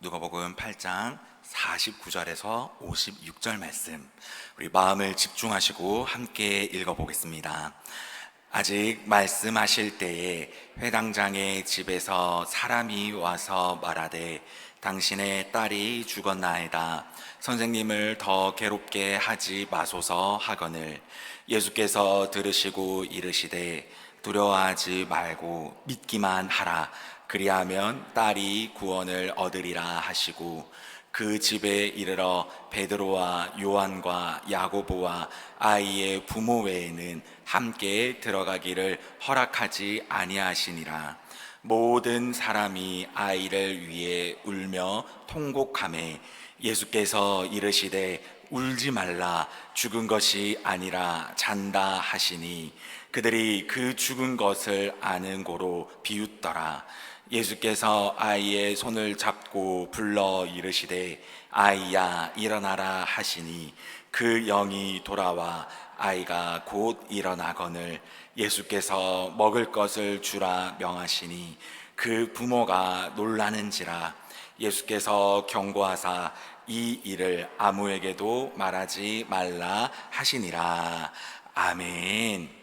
누가복음 8장 49절에서 56절 말씀, 우리 마음을 집중하시고 함께 읽어보겠습니다. 아직 말씀하실 때에 회당장의 집에서 사람이 와서 말하되 당신의 딸이 죽었나이다. 선생님을 더 괴롭게 하지 마소서 하거늘 예수께서 들으시고 이르시되 두려워하지 말고 믿기만 하라. 그리하면 딸이 구원을 얻으리라 하시고 그 집에 이르러 베드로와 요한과 야고보와 아이의 부모 외에는 함께 들어가기를 허락하지 아니하시니라. 모든 사람이 아이를 위해 울며 통곡하매 예수께서 이르시되 울지 말라. 죽은 것이 아니라 잔다 하시니 그들이 그 죽은 것을 아는 고로 비웃더라. 예수께서 아이의 손을 잡고 불러 이르시되 아이야 일어나라 하시니 그 영이 돌아와 아이가 곧 일어나거늘 예수께서 먹을 것을 주라 명하시니 그 부모가 놀라는지라. 예수께서 경고하사 이 일을 아무에게도 말하지 말라 하시니라. 아멘.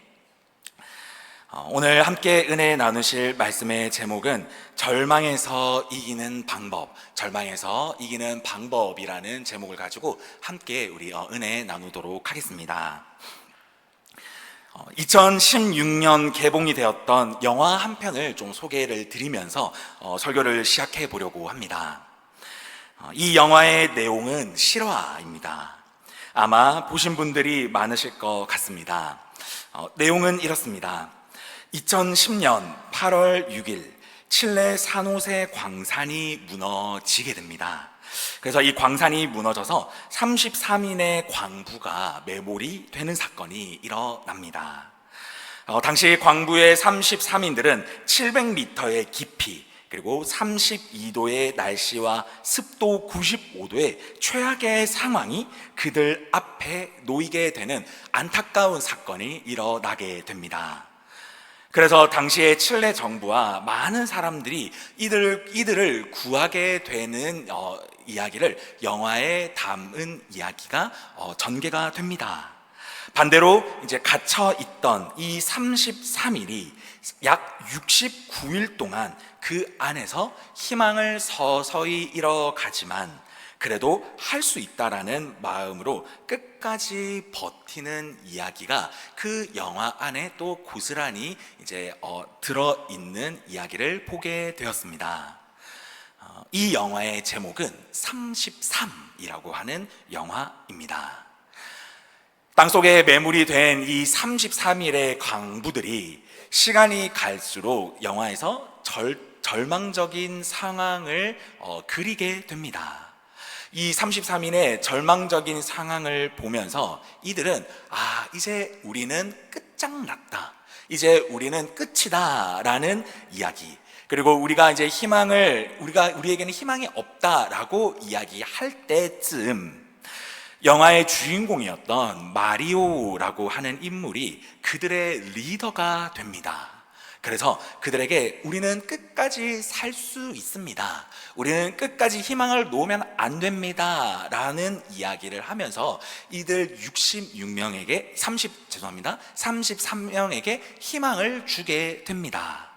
오늘 함께 은혜 나누실 말씀의 제목은 절망에서 이기는 방법, 절망에서 이기는 방법이라는 제목을 가지고 함께 우리 은혜 나누도록 하겠습니다. 2016년 개봉이 되었던 영화 한 편을 좀 소개를 드리면서 설교를 시작해 보려고 합니다. 이 영화의 내용은 실화입니다. 아마 보신 분들이 많으실 것 같습니다. 내용은 이렇습니다. 2010년 8월 6일 칠레 산호세 광산이 무너지게 됩니다. 그래서 이 광산이 무너져서 33인의 광부가 매몰이 되는 사건이 일어납니다. 당시 광부의 33인들은 700m의 깊이 그리고 32도의 날씨와 습도 95도의 최악의 상황이 그들 앞에 놓이게 되는 안타까운 사건이 일어나게 됩니다. 그래서 당시에 칠레 정부와 많은 사람들이 이들을 구하게 되는 이야기를 영화에 담은 이야기가 전개가 됩니다. 반대로 이제 갇혀 있던 이 33일이 약 69일 동안 그 안에서 희망을 서서히 잃어가지만 그래도 할 수 있다라는 마음으로 끝까지 버티는 이야기가 그 영화 안에 또 고스란히 이제 들어있는 이야기를 보게 되었습니다. 이 영화의 제목은 33이라고 하는 영화입니다. 땅속에 매몰이 된 이 33일의 광부들이 시간이 갈수록 영화에서 절망적인 상황을 그리게 됩니다. 이 33인의 절망적인 상황을 보면서 이들은 이제 우리는 끝장났다, 이제 우리는 끝이다 라는 이야기, 그리고 우리가 이제 우리에게는 희망이 없다라고 이야기할 때쯤 영화의 주인공이었던 마리오라고 하는 인물이 그들의 리더가 됩니다. 그래서 그들에게 우리는 끝까지 살 수 있습니다, 우리는 끝까지 희망을 놓으면 안 됩니다 라는 이야기를 하면서 이들 33명에게 희망을 주게 됩니다.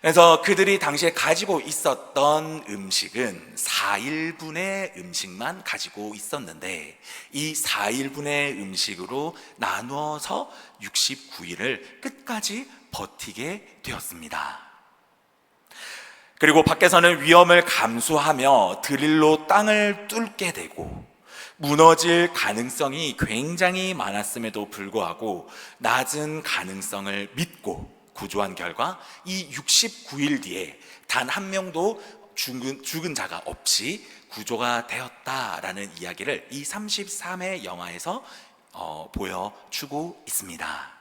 그래서 그들이 당시에 가지고 있었던 음식은 4인분의 음식만 가지고 있었는데 이 4인분의 음식으로 나누어서 69일을 끝까지 버티게 되었습니다. 그리고 밖에서는 위험을 감수하며 드릴로 땅을 뚫게 되고 무너질 가능성이 굉장히 많았음에도 불구하고 낮은 가능성을 믿고 구조한 결과 이 69일 뒤에 단 한 명도 죽은 자가 없이 구조가 되었다라는 이야기를 이 33회 영화에서 보여주고 있습니다.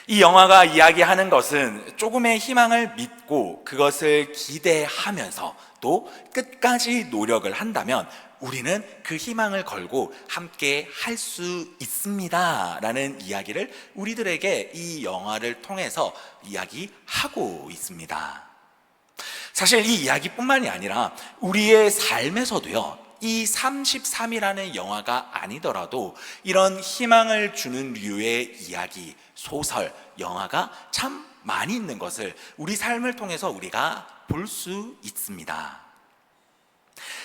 이 영화가 이야기하는 것은 조금의 희망을 믿고 그것을 기대하면서 또 끝까지 노력을 한다면 우리는 그 희망을 걸고 함께 할 수 있습니다 라는 이야기를 우리들에게 이 영화를 통해서 이야기하고 있습니다. 사실 이 이야기뿐만이 아니라 우리의 삶에서도요, 이 33이라는 영화가 아니더라도 이런 희망을 주는 류의 이야기, 소설, 영화가 참 많이 있는 것을 우리 삶을 통해서 우리가 볼 수 있습니다.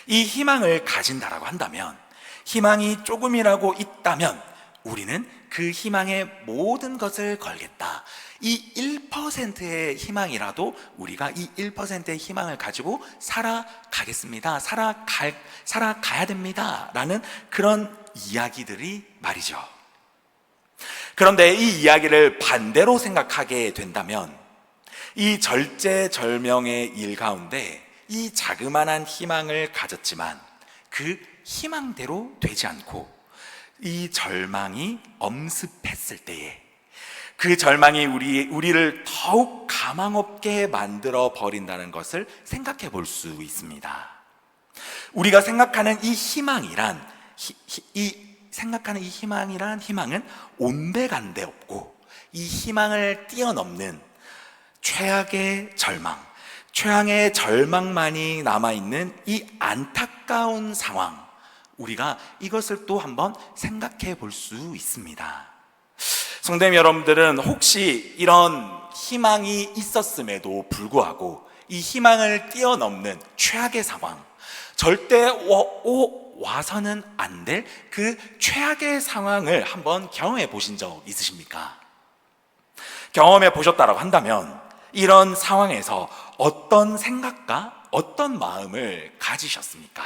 이 희망을 가진다라고 한다면, 희망이 조금이라고 있다면 우리는 그 희망에 모든 것을 걸겠다. 이 1%의 희망이라도 우리가 이 1%의 희망을 가지고 살아가겠습니다. 살아가야 됩니다. 라는 그런 이야기들이 말이죠. 그런데 이 이야기를 반대로 생각하게 된다면, 이 절제절명의 일 가운데 이 자그마한 희망을 가졌지만 그 희망대로 되지 않고 이 절망이 엄습했을 때에 그 절망이 우리를 더욱 가망 없게 만들어 버린다는 것을 생각해 볼 수 있습니다. 우리가 생각하는 이 희망이란 희망은 온데간데 없고, 이 희망을 뛰어넘는 최악의 절망만이 남아있는 이 안타까운 상황, 우리가 이것을 또 한번 생각해 볼 수 있습니다. 성도님 여러분들은 혹시 이런 희망이 있었음에도 불구하고 이 희망을 뛰어넘는 최악의 상황, 절대 와서는 안 될 그 최악의 상황을 한번 경험해 보신 적 있으십니까? 경험해 보셨다고 한다면 이런 상황에서 어떤 생각과 어떤 마음을 가지셨습니까?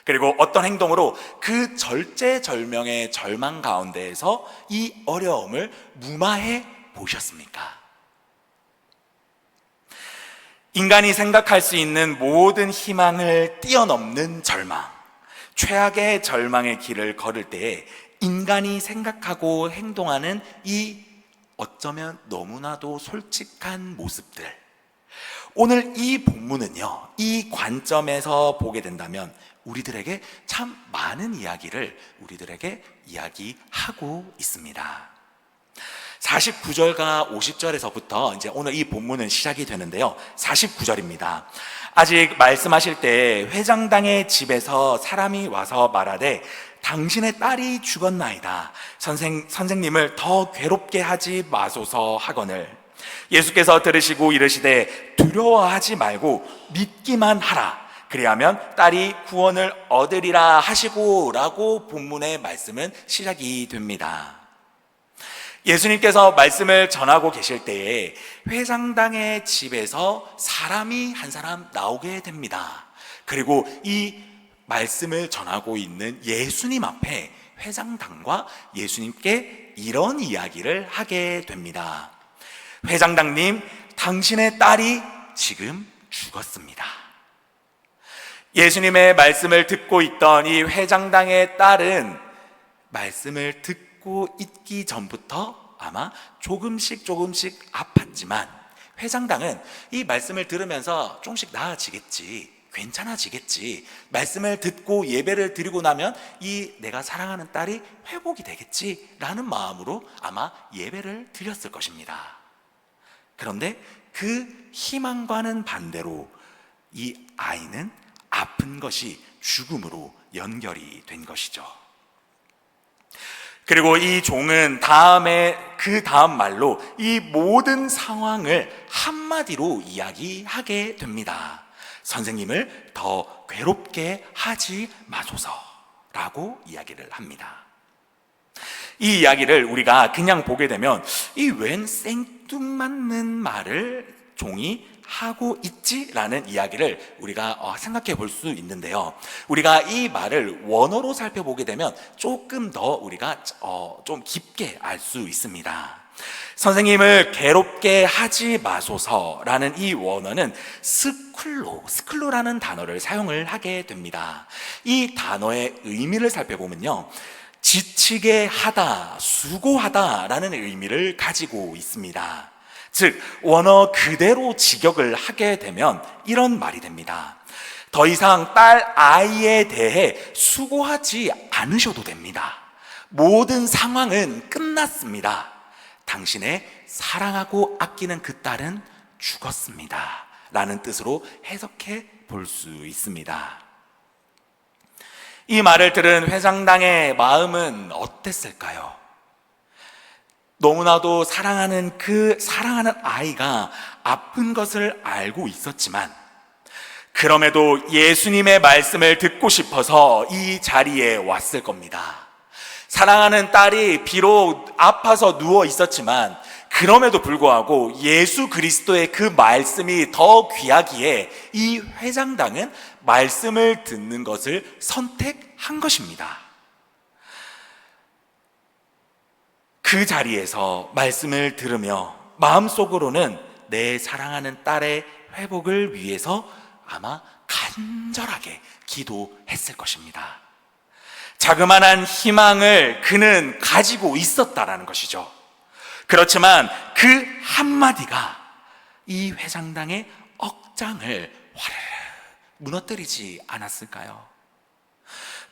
그리고 어떤 행동으로 그 절제절명의 절망 가운데에서 이 어려움을 무마해 보셨습니까? 인간이 생각할 수 있는 모든 희망을 뛰어넘는 절망, 최악의 절망의 길을 걸을 때에 인간이 생각하고 행동하는 이 어쩌면 너무나도 솔직한 모습들, 오늘 이 본문은요, 이 관점에서 보게 된다면 우리들에게 참 많은 이야기를 우리들에게 이야기하고 있습니다. 49절과 50절에서부터 이제 오늘 이 본문은 시작이 되는데요. 49절입니다. 아직 말씀하실 때 회장당의 집에서 사람이 와서 말하되 당신의 딸이 죽었나이다. 선생님을 더 괴롭게 하지 마소서 하거늘 예수께서 들으시고 이르시되 두려워하지 말고 믿기만 하라. 그리하면 딸이 구원을 얻으리라 하시고 라고 본문의 말씀은 시작이 됩니다. 예수님께서 말씀을 전하고 계실 때에 회장당의 집에서 사람이 한 사람 나오게 됩니다. 그리고 이 말씀을 전하고 있는 예수님 앞에 회장당과 예수님께 이런 이야기를 하게 됩니다. 회장당님, 당신의 딸이 지금 죽었습니다. 예수님의 말씀을 듣고 있던 이 회장당의 딸은 말씀을 듣고 있기 전부터 아마 조금씩 아팠지만, 회장당은 이 말씀을 들으면서 조금씩 나아지겠지, 괜찮아지겠지, 말씀을 듣고 예배를 드리고 나면 이 내가 사랑하는 딸이 회복이 되겠지 라는 마음으로 아마 예배를 드렸을 것입니다. 그런데 그 희망과는 반대로 이 아이는 아픈 것이 죽음으로 연결이 된 것이죠. 그리고 이 종은 그 다음 말로 이 모든 상황을 한마디로 이야기하게 됩니다. 선생님을 더 괴롭게 하지 마소서라고 이야기를 합니다. 이 이야기를 우리가 그냥 보게 되면 이 웬 생뚱맞는 말을 종이 하고 있지라는 이야기를 우리가 생각해 볼 수 있는데요. 우리가 이 말을 원어로 살펴보게 되면 조금 더 우리가 좀 깊게 알 수 있습니다. 선생님을 괴롭게 하지 마소서라는 이 원어는 스쿨로라는 단어를 사용을 하게 됩니다. 이 단어의 의미를 살펴보면요, 지치게 하다, 수고하다라는 의미를 가지고 있습니다. 즉 원어 그대로 직역을 하게 되면 이런 말이 됩니다. 더 이상 딸 아이에 대해 수고하지 않으셔도 됩니다. 모든 상황은 끝났습니다. 당신의 사랑하고 아끼는 그 딸은 죽었습니다 라는 뜻으로 해석해 볼 수 있습니다. 이 말을 들은 회장당의 마음은 어땠을까요? 너무나도 사랑하는 아이가 아픈 것을 알고 있었지만, 그럼에도 예수님의 말씀을 듣고 싶어서 이 자리에 왔을 겁니다. 사랑하는 딸이 비록 아파서 누워 있었지만 그럼에도 불구하고 예수 그리스도의 그 말씀이 더 귀하기에 이 회장당은 말씀을 듣는 것을 선택한 것입니다. 그 자리에서 말씀을 들으며 마음속으로는 내 사랑하는 딸의 회복을 위해서 아마 간절하게 기도했을 것입니다. 자그마한 희망을 그는 가지고 있었다라는 것이죠. 그렇지만 그 한마디가 이 회장당의 억장을 화르르 무너뜨리지 않았을까요?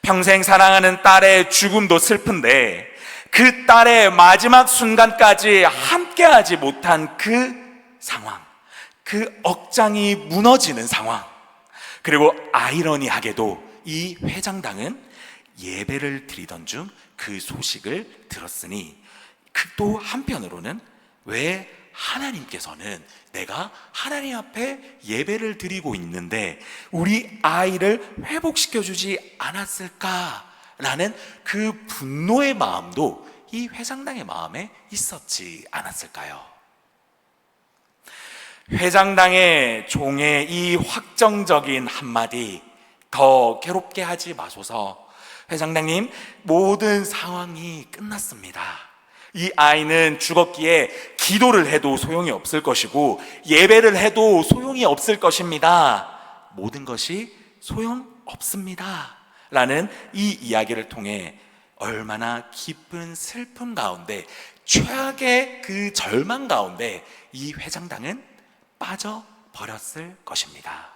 평생 사랑하는 딸의 죽음도 슬픈데 그 딸의 마지막 순간까지 함께하지 못한 그 상황, 그 억장이 무너지는 상황, 그리고 아이러니하게도 이 회장당은 예배를 드리던 중 그 소식을 들었으니 또 한편으로는 왜 하나님께서는 내가 하나님 앞에 예배를 드리고 있는데 우리 아이를 회복시켜주지 않았을까라는 그 분노의 마음도 이 회장당의 마음에 있었지 않았을까요? 회장당의 종의 이 확정적인 한마디, 더 괴롭게 하지 마소서. 회장당님, 모든 상황이 끝났습니다. 이 아이는 죽었기에 기도를 해도 소용이 없을 것이고 예배를 해도 소용이 없을 것입니다. 모든 것이 소용없습니다 라는 이 이야기를 통해 얼마나 깊은 슬픔 가운데, 최악의 그 절망 가운데 이 회장당은 빠져버렸을 것입니다.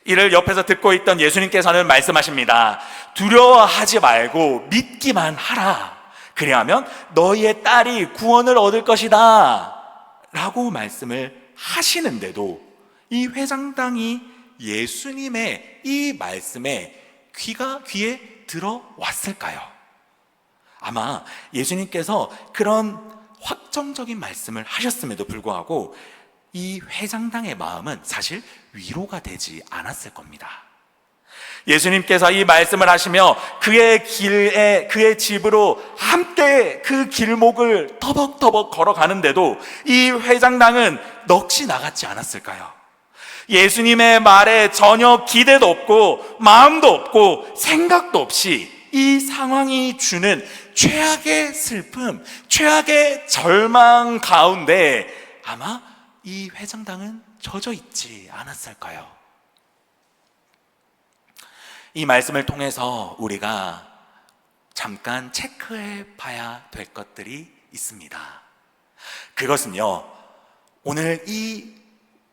이를 옆에서 듣고 있던 예수님께서는 말씀하십니다. 두려워하지 말고 믿기만 하라. 그리하면 너희의 딸이 구원을 얻을 것이다 라고 말씀을 하시는데도 이 회장당이 예수님의 이 말씀에 귀에 들어왔을까요? 아마 예수님께서 그런 확정적인 말씀을 하셨음에도 불구하고 이 회장당의 마음은 사실 위로가 되지 않았을 겁니다. 예수님께서 이 말씀을 하시며 그의 집으로 함께 그 길목을 터벅터벅 걸어가는데도 이 회장당은 넋이 나갔지 않았을까요? 예수님의 말에 전혀 기대도 없고 마음도 없고 생각도 없이 이 상황이 주는 최악의 슬픔, 최악의 절망 가운데 아마 이 회장당은 젖어 있지 않았을까요? 이 말씀을 통해서 우리가 잠깐 체크해 봐야 될 것들이 있습니다. 그것은요, 오늘 이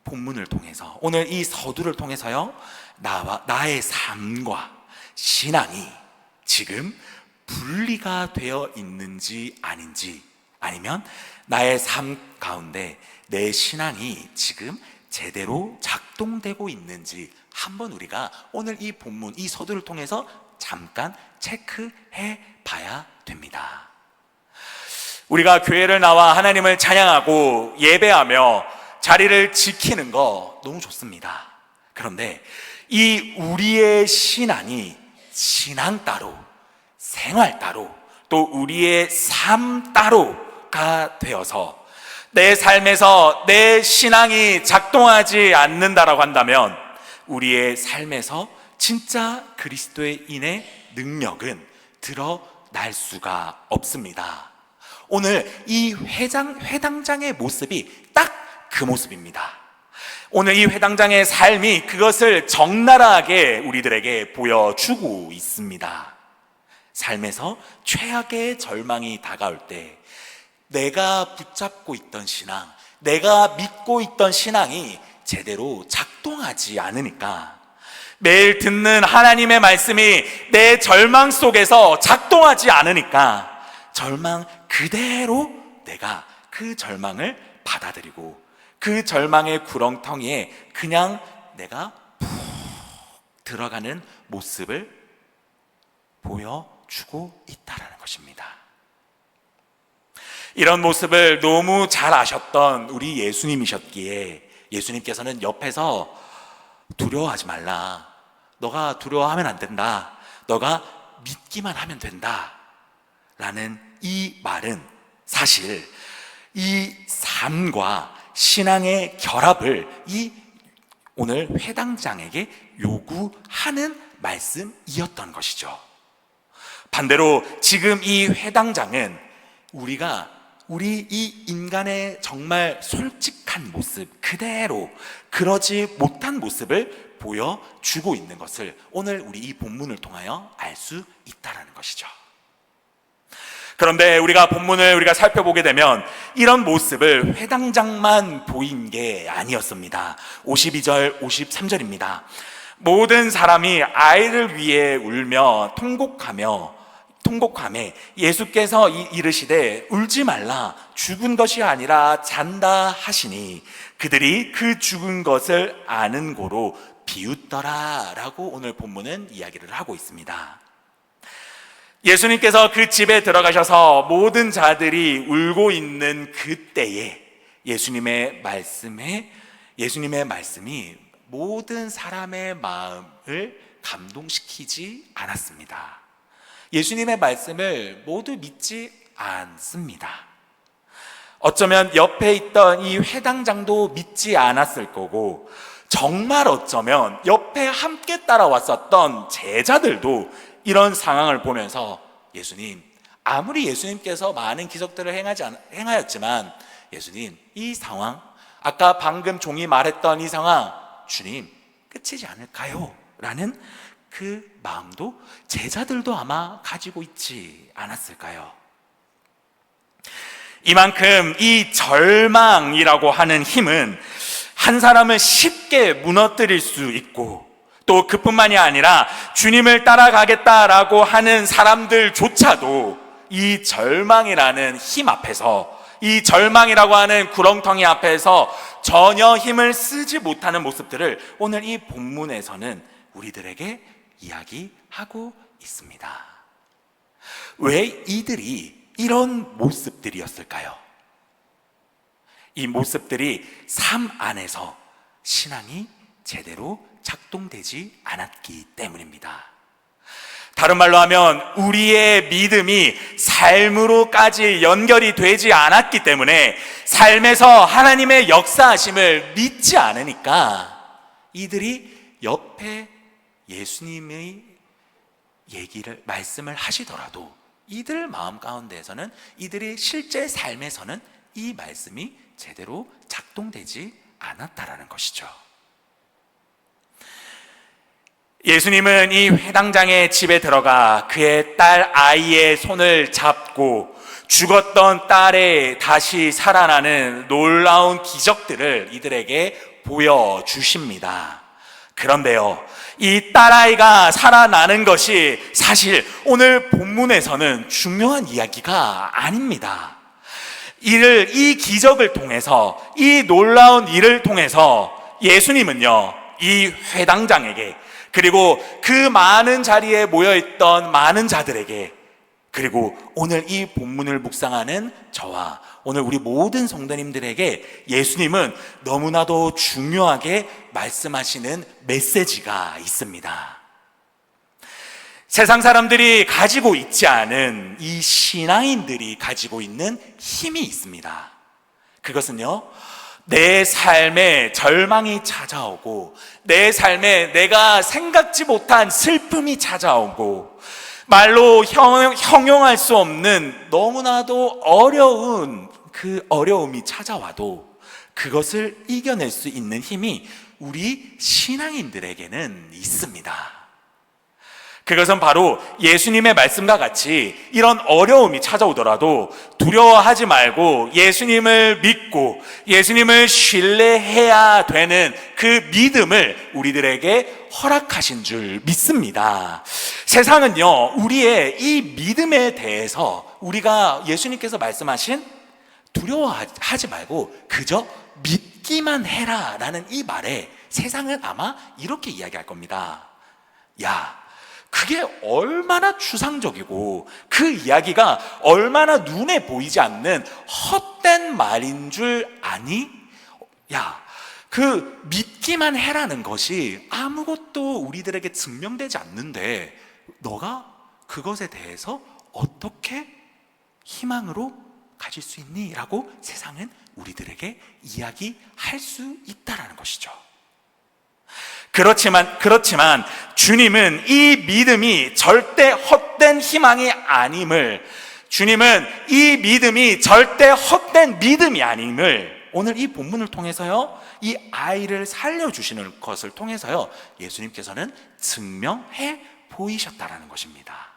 본문을 통해서, 오늘 이 서두를 통해서요, 나의 삶과 신앙이 지금 분리가 되어 있는지 아닌지, 아니면 나의 삶 가운데 내 신앙이 지금 제대로 작동되고 있는지 한번 우리가 오늘 이 본문, 이 서두를 통해서 잠깐 체크해 봐야 됩니다. 우리가 교회를 나와 하나님을 찬양하고 예배하며 자리를 지키는 거 너무 좋습니다. 그런데 이 우리의 신앙이 신앙 따로, 생활 따로, 또 우리의 삶 따로가 되어서 내 삶에서 내 신앙이 작동하지 않는다라고 한다면 우리의 삶에서 진짜 그리스도인의 능력은 드러날 수가 없습니다. 오늘 이 회당장의 모습이 딱 그 모습입니다. 오늘 이 회당장의 삶이 그것을 적나라하게 우리들에게 보여주고 있습니다. 삶에서 최악의 절망이 다가올 때 내가 붙잡고 있던 신앙, 내가 믿고 있던 신앙이 제대로 작동하지 않으니까, 매일 듣는 하나님의 말씀이 내 절망 속에서 작동하지 않으니까 절망 그대로 내가 그 절망을 받아들이고 그 절망의 구렁텅이에 그냥 내가 푹 들어가는 모습을 보여주고 있다라는 것입니다. 이런 모습을 너무 잘 아셨던 우리 예수님이셨기에 예수님께서는 옆에서 두려워하지 말라, 너가 두려워하면 안 된다, 너가 믿기만 하면 된다 라는 이 말은 사실 이 삶과 신앙의 결합을 이 오늘 회당장에게 요구하는 말씀이었던 것이죠. 반대로 지금 이 회당장은 우리 이 인간의 정말 솔직한 모습 그대로 그러지 못한 모습을 보여주고 있는 것을 오늘 우리 이 본문을 통하여 알 수 있다는 것이죠. 그런데 우리가 본문을 살펴보게 되면 이런 모습을 회당장만 보인 게 아니었습니다. 52절 53절입니다. 모든 사람이 아이를 위해 울며 통곡하며 예수께서 이르시되 울지 말라, 죽은 것이 아니라 잔다 하시니 그들이 그 죽은 것을 아는 고로 비웃더라 라고 오늘 본문은 이야기를 하고 있습니다. 예수님께서 그 집에 들어가셔서 모든 자들이 울고 있는 그때에 예수님의 말씀이 모든 사람의 마음을 감동시키지 않았습니다. 예수님의 말씀을 모두 믿지 않습니다. 어쩌면 옆에 있던 이 회당장도 믿지 않았을 거고, 정말 어쩌면 옆에 함께 따라왔었던 제자들도 이런 상황을 보면서 예수님, 아무리 예수님께서 많은 기적들을 행하였지만 예수님, 이 상황, 아까 방금 종이 말했던 이 상황, 주님 끝이지 않을까요? 라는 그 마음도 제자들도 아마 가지고 있지 않았을까요? 이만큼 이 절망이라고 하는 힘은 한 사람을 쉽게 무너뜨릴 수 있고, 또 그뿐만이 아니라 주님을 따라가겠다라고 하는 사람들조차도 이 절망이라는 힘 앞에서, 이 절망이라고 하는 구렁텅이 앞에서 전혀 힘을 쓰지 못하는 모습들을 오늘 이 본문에서는 우리들에게 이야기하고 있습니다. 왜 이들이 이런 모습들이었을까요? 이 모습들이 삶 안에서 신앙이 제대로 작동되지 않았기 때문입니다. 다른 말로 하면 우리의 믿음이 삶으로까지 연결이 되지 않았기 때문에 삶에서 하나님의 역사하심을 믿지 않으니까 이들이 옆에 예수님의 말씀을 하시더라도 이들 마음 가운데에서는, 이들이 실제 삶에서는 이 말씀이 제대로 작동되지 않았다라는 것이죠. 예수님은 이 회당장의 집에 들어가 그의 딸 아이의 손을 잡고 죽었던 딸의 다시 살아나는 놀라운 기적들을 이들에게 보여주십니다. 그런데요, 이 딸아이가 살아나는 것이 사실 오늘 본문에서는 중요한 이야기가 아닙니다. 이 기적을 통해서, 이 놀라운 일을 통해서 예수님은요, 이 회당장에게, 그리고 그 많은 자리에 모여있던 많은 자들에게, 그리고 오늘 이 본문을 묵상하는 저와 오늘 우리 모든 성도님들에게 예수님은 너무나도 중요하게 말씀하시는 메시지가 있습니다. 세상 사람들이 가지고 있지 않은 이 신앙인들이 가지고 있는 힘이 있습니다. 그것은요, 내 삶에 절망이 찾아오고, 내 삶에 내가 생각지 못한 슬픔이 찾아오고, 말로 형용할 수 없는 너무나도 어려운 그 어려움이 찾아와도 그것을 이겨낼 수 있는 힘이 우리 신앙인들에게는 있습니다. 그것은 바로 예수님의 말씀과 같이 이런 어려움이 찾아오더라도 두려워하지 말고 예수님을 믿고 예수님을 신뢰해야 되는 그 믿음을 우리들에게 허락하신 줄 믿습니다. 세상은요, 우리의 이 믿음에 대해서 우리가 예수님께서 말씀하신 두려워하지 말고 그저 믿기만 해라 라는 이 말에 세상은 아마 이렇게 이야기할 겁니다. 야, 그게 얼마나 추상적이고 그 이야기가 얼마나 눈에 보이지 않는 헛된 말인 줄 아니? 야, 그 믿기만 해라는 것이 아무것도 우리들에게 증명되지 않는데 너가 그것에 대해서 어떻게 희망으로 가질 수 있니? 라고 세상은 우리들에게 이야기할 수 있다라는 것이죠. 그렇지만 주님은 이 믿음이 절대 헛된 희망이 아님을, 주님은 이 믿음이 절대 헛된 믿음이 아님을 오늘 이 본문을 통해서요, 이 아이를 살려주시는 것을 통해서요, 예수님께서는 증명해 보이셨다라는 것입니다.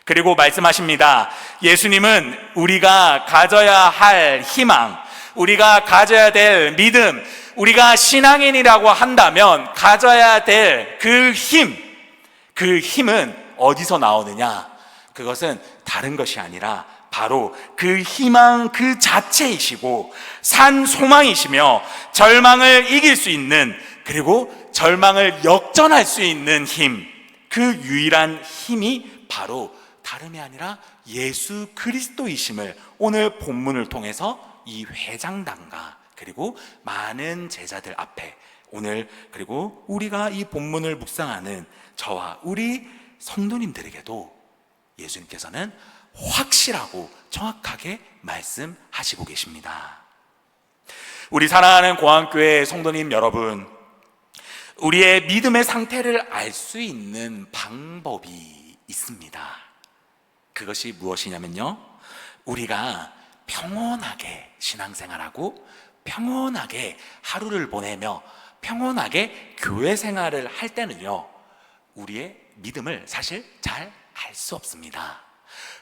그리고 말씀하십니다. 예수님은 우리가 가져야 할 희망, 우리가 가져야 될 믿음, 우리가 신앙인이라고 한다면 가져야 될 그 힘은 어디서 나오느냐? 그것은 다른 것이 아니라 바로 그 희망 그 자체이시고 산 소망이시며 절망을 이길 수 있는, 그리고 절망을 역전할 수 있는 힘, 그 유일한 힘이 바로 다름이 아니라 예수 그리스도이심을 오늘 본문을 통해서 이 회장단과 그리고 많은 제자들 앞에 오늘, 그리고 우리가 이 본문을 묵상하는 저와 우리 성도님들에게도 예수님께서는 확실하고 정확하게 말씀하시고 계십니다. 우리 사랑하는 고항교회 성도님 여러분, 우리의 믿음의 상태를 알 수 있는 방법이 있습니다. 그것이 무엇이냐면요, 우리가 평온하게 신앙생활하고 평온하게 하루를 보내며 평온하게 교회 생활을 할 때는요, 우리의 믿음을 사실 잘 알 수 없습니다.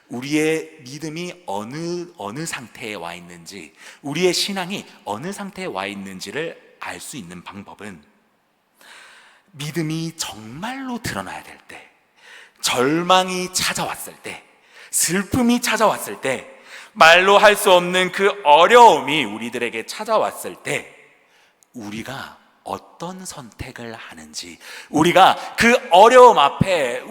우리의 믿음이 어느 상태에 와 있는지, 우리의 신앙이 어느 상태에 와 있는지를 알 수 있는 방법은 믿음이 정말로 드러나야 될 때, 절망이 찾아왔을 때, 슬픔이 찾아왔을 때, 말로 할 수 없는 그 어려움이 우리들에게 찾아왔을 때 우리가 어떤 선택을 하는지, 우리가 그 어려움 앞에,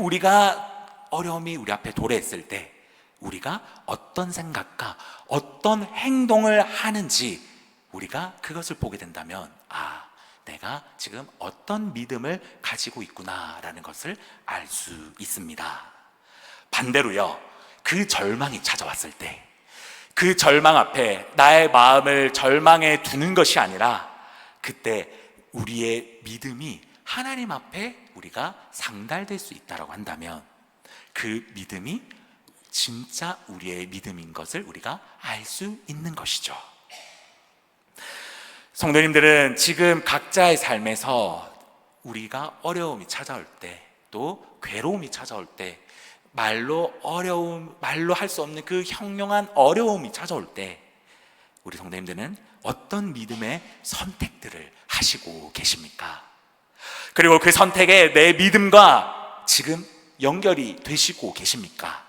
어려움이 우리 앞에 도래했을 때 우리가 어떤 생각과 어떤 행동을 하는지, 우리가 그것을 보게 된다면 내가 지금 어떤 믿음을 가지고 있구나라는 것을 알 수 있습니다. 반대로요, 그 절망이 찾아왔을 때, 그 절망 앞에 나의 마음을 절망에 두는 것이 아니라 그때 우리의 믿음이 하나님 앞에 우리가 상달될 수 있다고 한다면 그 믿음이 진짜 우리의 믿음인 것을 우리가 알 수 있는 것이죠. 성도님들은 지금 각자의 삶에서 우리가 어려움이 찾아올 때, 또 괴로움이 찾아올 때, 말로 할 수 없는 그 형용한 어려움이 찾아올 때 우리 성도님들은 어떤 믿음의 선택들을 하시고 계십니까? 그리고 그 선택에 내 믿음과 지금 연결이 되시고 계십니까?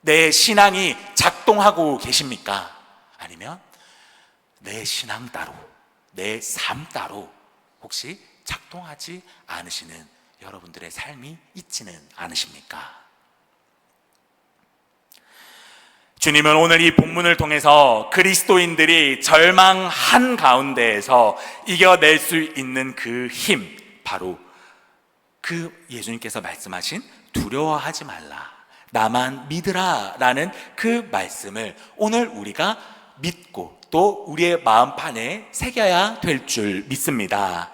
내 신앙이 작동하고 계십니까? 아니면 내 신앙 따로, 내 삶 따로 혹시 작동하지 않으시는 여러분들의 삶이 있지는 않으십니까? 주님은 오늘 이 본문을 통해서 그리스도인들이 절망한 가운데에서 이겨낼 수 있는 그 힘, 바로 그 예수님께서 말씀하신 두려워하지 말라, 나만 믿으라 라는 그 말씀을 오늘 우리가 믿고 또 우리의 마음판에 새겨야 될 줄 믿습니다.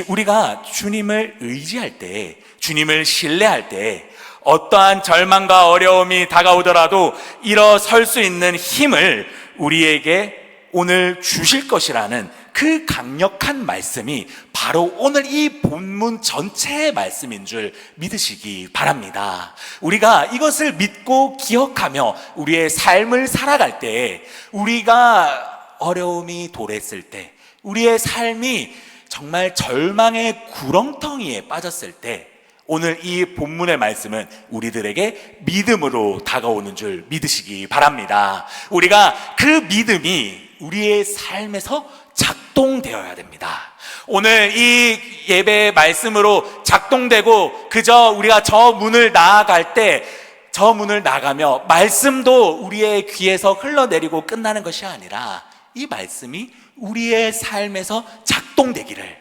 우리가 주님을 의지할 때, 주님을 신뢰할 때 어떠한 절망과 어려움이 다가오더라도 일어설 수 있는 힘을 우리에게 오늘 주실 것이라는 그 강력한 말씀이 바로 오늘 이 본문 전체의 말씀인 줄 믿으시기 바랍니다. 우리가 이것을 믿고 기억하며 우리의 삶을 살아갈 때, 우리가 어려움이 도래했을 때, 우리의 삶이 정말 절망의 구렁텅이에 빠졌을 때 오늘 이 본문의 말씀은 우리들에게 믿음으로 다가오는 줄 믿으시기 바랍니다. 우리가 그 믿음이 우리의 삶에서 작동되어야 됩니다. 오늘 이 예배 말씀으로 작동되고 그저 우리가 저 문을 나아갈 때 저 문을 나가며 말씀도 우리의 귀에서 흘러내리고 끝나는 것이 아니라 이 말씀이 우리의 삶에서 작동되기를,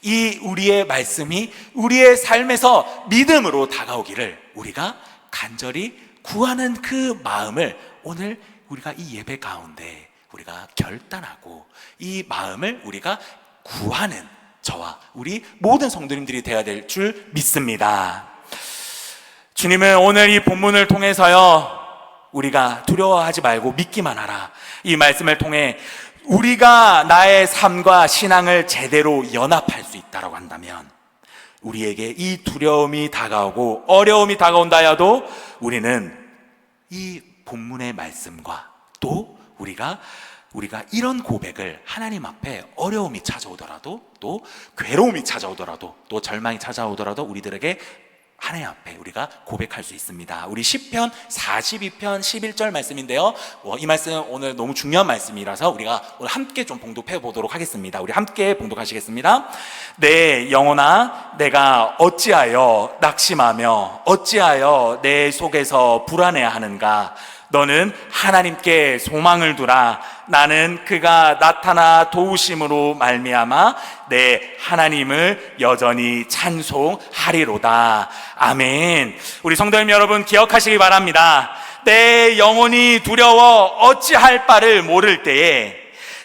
이 우리의 말씀이 우리의 삶에서 믿음으로 다가오기를 우리가 간절히 구하는 그 마음을 오늘 우리가 이 예배 가운데 우리가 결단하고 이 마음을 우리가 구하는 저와 우리 모든 성도님들이 되어야 될 줄 믿습니다. 주님은 오늘 이 본문을 통해서요, 우리가 두려워하지 말고 믿기만 하라, 이 말씀을 통해 우리가 나의 삶과 신앙을 제대로 연합할 수 있다고 한다면 우리에게 이 두려움이 다가오고 어려움이 다가온다 하여도 우리는 이 본문의 말씀과 또 우리가 이런 고백을 하나님 앞에 어려움이 찾아오더라도 또 괴로움이 찾아오더라도 또 절망이 찾아오더라도 우리들에게 하나님 앞에 우리가 고백할 수 있습니다. 우리 시편 42편 11절 말씀인데요, 이 말씀 오늘 너무 중요한 말씀이라서 우리가 오늘 함께 좀 봉독해 보도록 하겠습니다. 우리 함께 봉독하시겠습니다. 내 영혼아, 내가 어찌하여 낙심하며 어찌하여 내 속에서 불안해하는가. 너는 하나님께 소망을 두라. 나는 그가 나타나 도우심으로 말미암아 내 하나님을 여전히 찬송하리로다. 아멘. 우리 성도님 여러분, 기억하시기 바랍니다. 내 영혼이 두려워 어찌할 바를 모를 때에,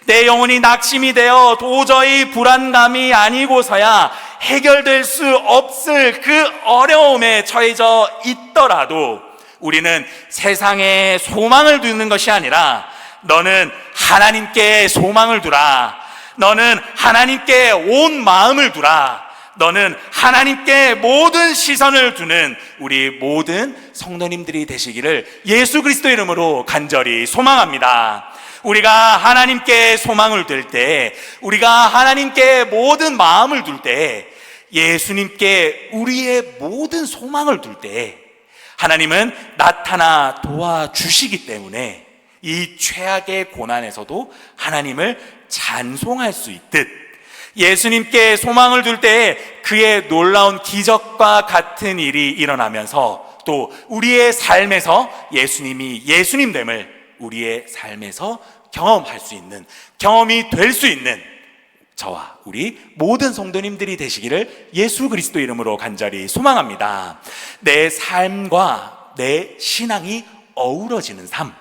내 영혼이 낙심이 되어 도저히 불안감이 아니고서야 해결될 수 없을 그 어려움에 처해져 있더라도 우리는 세상에 소망을 두는 것이 아니라 너는 하나님께 소망을 두라. 너는 하나님께 온 마음을 두라. 너는 하나님께 모든 시선을 두는 우리 모든 성도님들이 되시기를 예수 그리스도 이름으로 간절히 소망합니다. 우리가 하나님께 소망을 둘 때, 우리가 하나님께 모든 마음을 둘 때, 예수님께 우리의 모든 소망을 둘 때 하나님은 나타나 도와주시기 때문에 이 최악의 고난에서도 하나님을 찬송할 수 있듯 예수님께 소망을 둘 때 그의 놀라운 기적과 같은 일이 일어나면서 또 우리의 삶에서 예수님이 예수님됨을 우리의 삶에서 경험할 수 있는, 경험이 될 수 있는 저와 우리 모든 성도님들이 되시기를 예수 그리스도 이름으로 간절히 소망합니다. 내 삶과 내 신앙이 어우러지는 삶,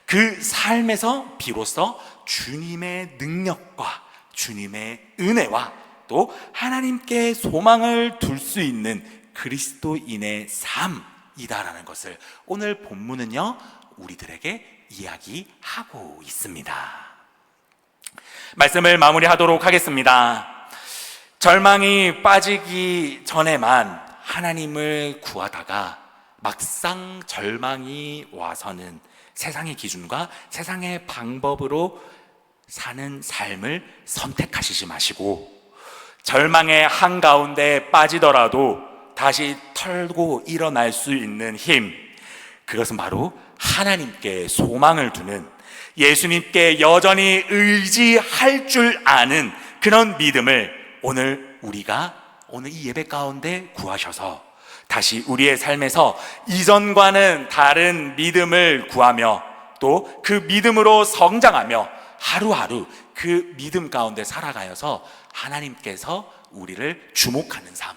그 삶에서 비로소 주님의 능력과 주님의 은혜와 또 하나님께 소망을 둘 수 있는 그리스도인의 삶이다라는 것을 오늘 본문은요, 우리들에게 이야기하고 있습니다. 말씀을 마무리하도록 하겠습니다. 절망이 빠지기 전에만 하나님을 구하다가 막상 절망이 와서는 세상의 기준과 세상의 방법으로 사는 삶을 선택하시지 마시고, 절망의 한가운데 빠지더라도 다시 털고 일어날 수 있는 힘, 그것은 바로 하나님께 소망을 두는, 예수님께 여전히 의지할 줄 아는 그런 믿음을 오늘 우리가 오늘 이 예배 가운데 구하셔서 다시 우리의 삶에서 이전과는 다른 믿음을 구하며 또 그 믿음으로 성장하며 하루하루 그 믿음 가운데 살아가여서 하나님께서 우리를 주목하는 삶,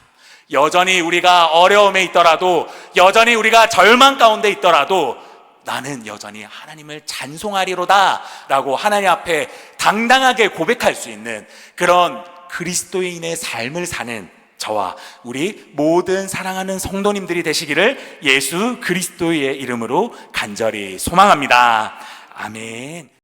여전히 우리가 어려움에 있더라도, 여전히 우리가 절망 가운데 있더라도 나는 여전히 하나님을 찬송하리로다 라고 하나님 앞에 당당하게 고백할 수 있는 그런 그리스도인의 삶을 사는 저와 우리 모든 사랑하는 성도님들이 되시기를 예수 그리스도의 이름으로 간절히 소망합니다. 아멘.